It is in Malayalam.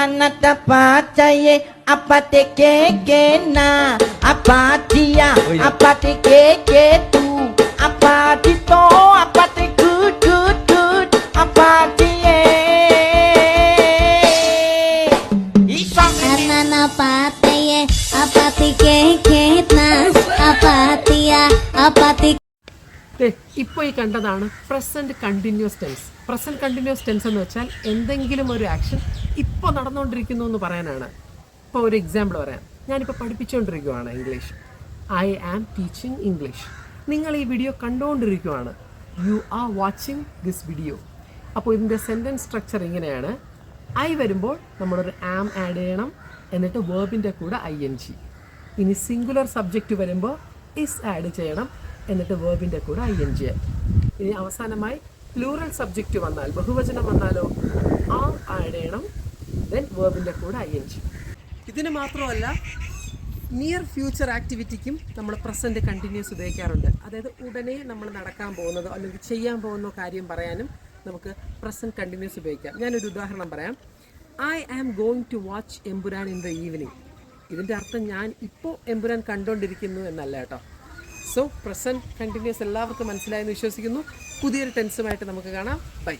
Anatapacaye apate keke na apatia apate keke tu apatito apate good apatie Ananapataye apati keke na apatia apati. ഇപ്പോൾ ഈ കണ്ടതാണ് present continuous tense. Present continuous tense എന്ന് വെച്ചാൽ എന്തെങ്കിലും ഒരു ആക്ഷൻ ഇപ്പോൾ നടന്നുകൊണ്ടിരിക്കുന്നു എന്ന് പറയാനാണ്. ഇപ്പോൾ ഒരു എക്സാമ്പിൾ പറയാം. ഞാനിപ്പോൾ പഠിപ്പിച്ചുകൊണ്ടിരിക്കുകയാണ് English. I am teaching English. നിങ്ങൾ ഈ വീഡിയോ കണ്ടുകൊണ്ടിരിക്കുകയാണ്. You are watching this video. അപ്പോൾ ഇതിൻ്റെ സെൻറ്റൻസ് സ്ട്രക്ചർ ഇങ്ങനെയാണ്. ഐ വരുമ്പോൾ നമ്മളൊരു ആം ആഡ് ചെയ്യണം, എന്നിട്ട് വേർബിൻ്റെ കൂടെ ING. ഇനി സിംഗുലർ സബ്ജക്റ്റ് വരുമ്പോൾ ഇസ് ആഡ് ചെയ്യണം, എന്നിട്ട് വേർബിൻ്റെ കൂടെ ING. ഇനി അവസാനമായി പ്ലൂറൽ സബ്ജക്റ്റ് വന്നാൽ, ബഹുവചനം വന്നാലോ ആഡ് ചെയ്യണം, ദെൻ വേർബിൻ്റെ കൂടെ ING. ഇതിന് മാത്രമല്ല നിയർ ഫ്യൂച്ചർ ആക്ടിവിറ്റിക്കും നമ്മൾ പ്രസൻറ്റ് കണ്ടിന്യൂസ് ഉപയോഗിക്കാറുണ്ട്. അതായത് ഉടനെ നമ്മൾ നടക്കാൻ പോകുന്നതോ അല്ലെങ്കിൽ ചെയ്യാൻ പോകുന്ന കാര്യം പറയാനും നമുക്ക് പ്രസൻറ്റ് കണ്ടിന്യൂസ് ഉപയോഗിക്കാം. ഞാനൊരു ഉദാഹരണം പറയാം. I am going to watch Empuraan in the evening. ഇതിൻ്റെ അർത്ഥം ഞാൻ ഇപ്പോൾ എമ്പുരാൻ കണ്ടുകൊണ്ടിരിക്കുന്നു എന്നല്ല കേട്ടോ. സോ പ്രസൻറ്റ് കണ്ടിന്യൂസ് എല്ലാവർക്കും മനസ്സിലായെന്ന് വിശ്വസിക്കുന്നു. പുതിയൊരു ടെൻസുമായിട്ട് നമുക്ക് കാണാം. ബൈ.